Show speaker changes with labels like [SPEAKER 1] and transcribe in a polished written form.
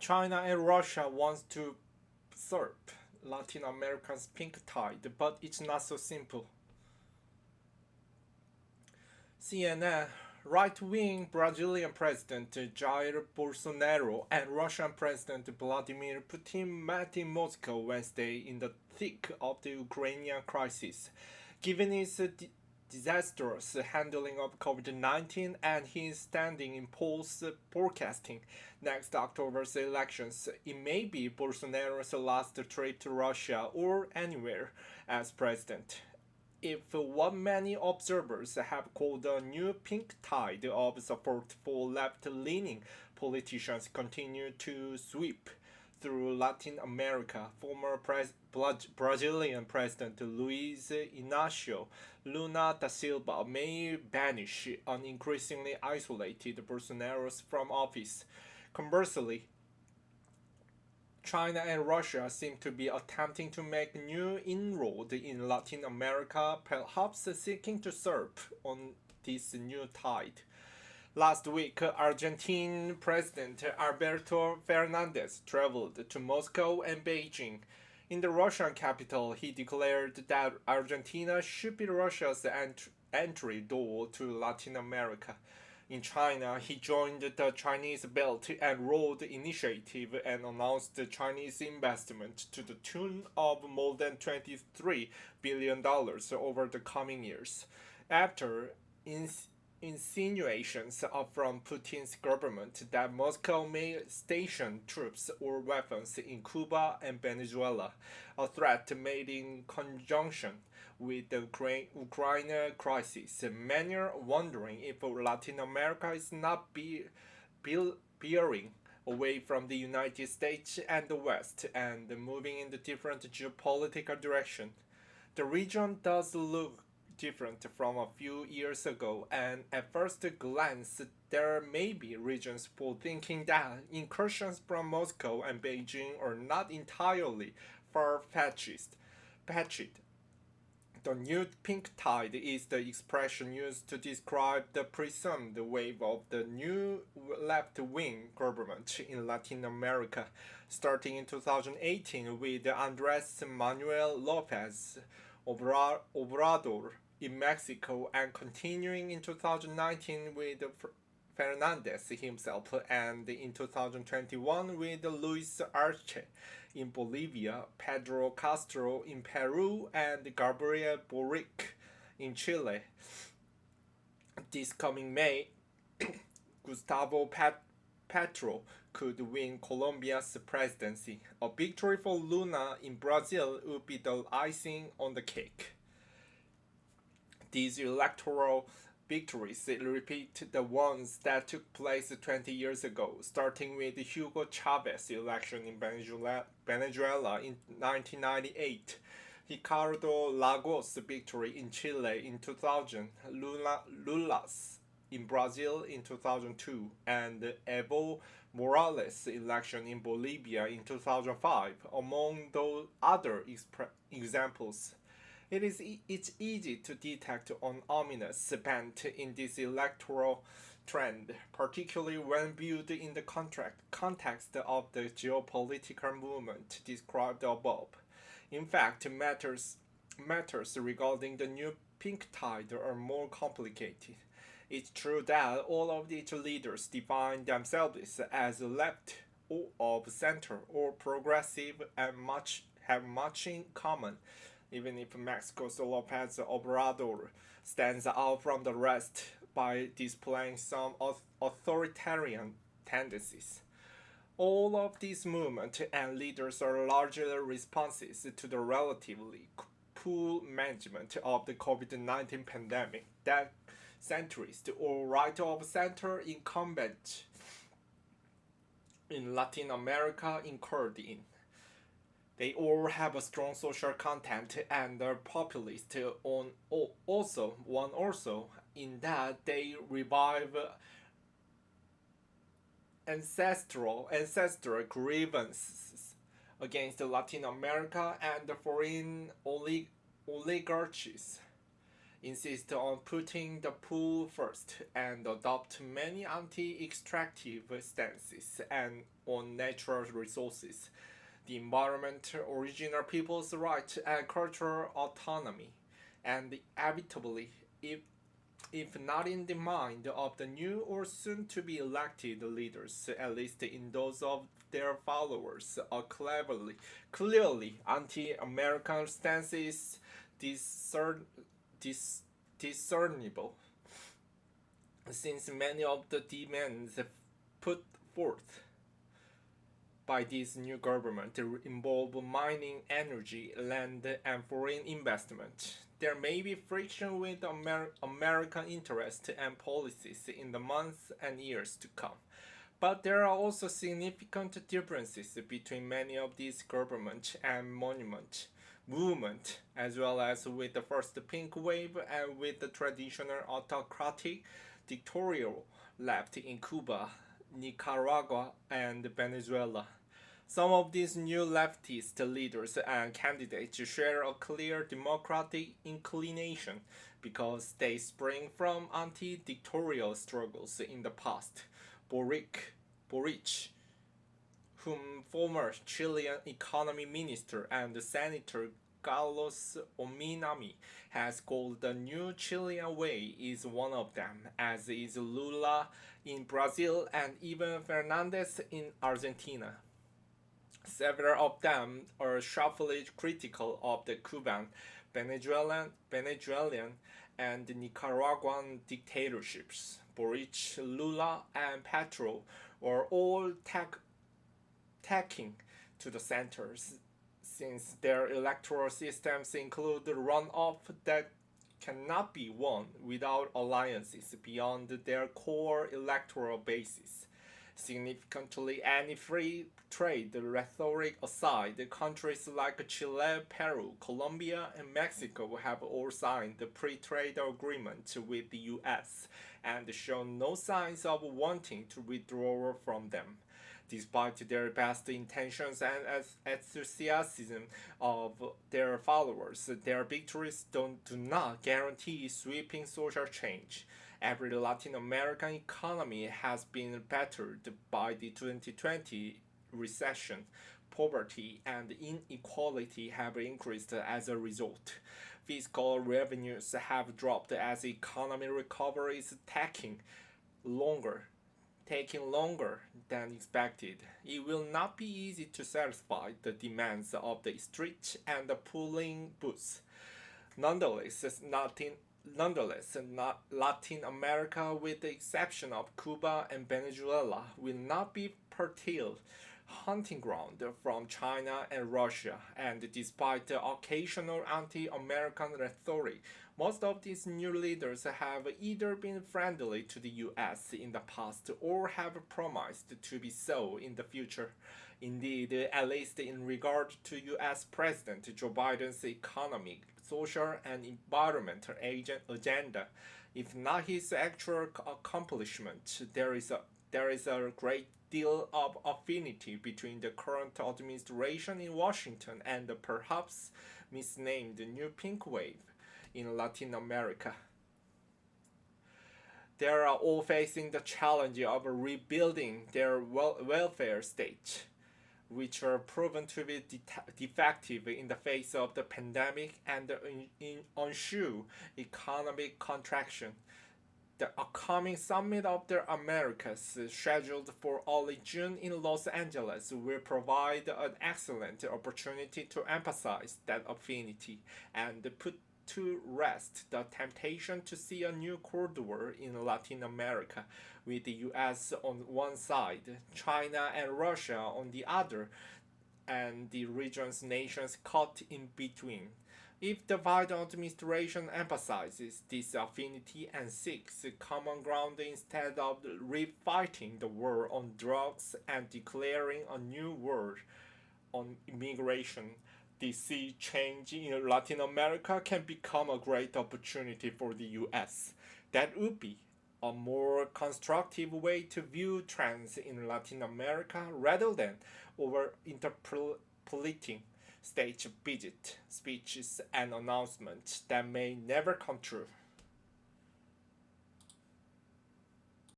[SPEAKER 1] China and Russia wants to usurp Latin America's pink tide, but it's not so simple. CNN, right-wing Brazilian President Jair Bolsonaro and Russian President Vladimir Putin met in Moscow Wednesday in the thick of the Ukrainian crisis. Given its disastrous handling of COVID 19 and his standing in polls forecasting next October's elections, it may be Bolsonaro's last trip to Russia or anywhere as president. If what many observers have called a new pink tide of support for left leaning politicians continue to sweep through Latin America, former Brazilian President Luiz Inácio Lula da Silva may banish an increasingly isolated Bolsonaro from office. Conversely, China and Russia seem to be attempting to make new inroad in Latin America, perhaps seeking to surf on this new tide. Last week, Argentine President Alberto Fernandez traveled to Moscow and Beijing. In the Russian capital, he declared that Argentina should be Russia's entry door to Latin America. In China, he joined the Chinese Belt and Road Initiative and announced Chinese investment to the tune of more than $23 billion over the coming years. After insinuations from Putin's government that Moscow may station troops or weapons in Cuba and Venezuela, a threat made in conjunction with the Ukraine crisis. Many are wondering if Latin America is not veering away from the United States and the West and moving in a different geopolitical direction. The region does look different from a few years ago, and at first glance, there may be reasons for thinking that incursions from Moscow and Beijing are not entirely far-fetched. The new pink tide is the expression used to describe the presumed wave of the new left-wing government in Latin America, starting in 2018 with Andres Manuel Lopez Obrador in Mexico and continuing in 2019 with Fernandez himself and in 2021 with Luis Arce in Bolivia, Pedro Castro in Peru, and Gabriel Boric in Chile. This coming May, Gustavo Petro could win Colombia's presidency. A victory for Lula in Brazil would be the icing on the cake. These electoral victories repeat the ones that took place 20 years ago, starting with Hugo Chavez's election in Venezuela in 1998, Ricardo Lagos' victory in Chile in 2000, Lula's in Brazil in 2002, and Evo Morales' election in Bolivia in 2005, among those other examples. It's easy to detect an ominous bent in this electoral trend, particularly when viewed in the context of the geopolitical movement described above. In fact, matters regarding the new pink tide are more complicated. It's true that all of its leaders define themselves as left or of center or progressive and have much in common, even if Mexico's Lopez Obrador stands out from the rest by displaying some authoritarian tendencies. All of these movements and leaders are largely responses to the relatively poor management of the COVID 19 pandemic that centrist or right of center incumbent in Latin America incurred in. They all have a strong social content and are populist also in that they revive ancestral grievances against Latin America and foreign oligarchies. insist on putting the poor first and adopt many anti-extractive stances and on natural resources, the environment, original people's right and cultural autonomy, and inevitably, if not in the mind of the new or soon to be elected leaders, at least in those of their followers, a clearly anti American stance is discern, dis, discernible, since many of the demands put forth by this new government involve mining, energy, land, and foreign investment. There may be friction with American interests and policies in the months and years to come. But there are also significant differences between many of these government and monument movement, as well as with the first pink wave and with the traditional autocratic dictatorial left in Cuba, Nicaragua, and Venezuela. Some of these new leftist leaders and candidates share a clear democratic inclination because they spring from anti dictatorial struggles in the past. Boric, whom former Chilean economy minister and Senator Carlos Ominami has called the new Chilean way, is one of them, as is Lula in Brazil and even Fernandez in Argentina. Several of them are sharply critical of the Cuban, Venezuelan, and Nicaraguan dictatorships. Boric, Lula, and Petro are all tacking to the centers, since their electoral systems include runoff that cannot be won without alliances beyond their core electoral basis. Significantly, any free trade rhetoric aside, countries like Chile, Peru, Colombia, and Mexico have all signed the pre-trade agreement with the US and shown no signs of wanting to withdraw from them. Despite their best intentions and enthusiasm of their followers, their victories do not guarantee sweeping social change. Every Latin American economy has been battered by the 2020 recession. Poverty and inequality have increased as a result. Fiscal revenues have dropped as economic recovery is longer taking longer than expected. It will not be easy to satisfy the demands of the street and the pooling booths. Nonetheless, Latin America, with the exception of Cuba and Venezuela, will not be fertile hunting ground from China and Russia, and despite the occasional anti-American rhetoric, most of these new leaders have either been friendly to the US in the past or have promised to be so in the future. Indeed, at least in regard to US President Joe Biden's economic, social, and environmental agenda, if not his actual accomplishment, there is a great deal of affinity between the current administration in Washington and the perhaps misnamed New Pink Wave in Latin America. They are all facing the challenge of rebuilding their welfare state, which are proven to be defective in the face of the pandemic and the ensuing economic contraction. The upcoming Summit of the Americas, scheduled for early June in Los Angeles, will provide an excellent opportunity to emphasize that affinity and put to rest the temptation to see a new corridor in Latin America, with the US on one side, China and Russia on the other, and the region's nations caught in between. If the Biden administration emphasizes this affinity and seeks common ground instead of refighting the war on drugs and declaring a new war on immigration, the sea change in Latin America can become a great opportunity for the US. That would be a more constructive way to view trends in Latin America rather than over interpolating stage visit, speeches, and announcements that may never come true.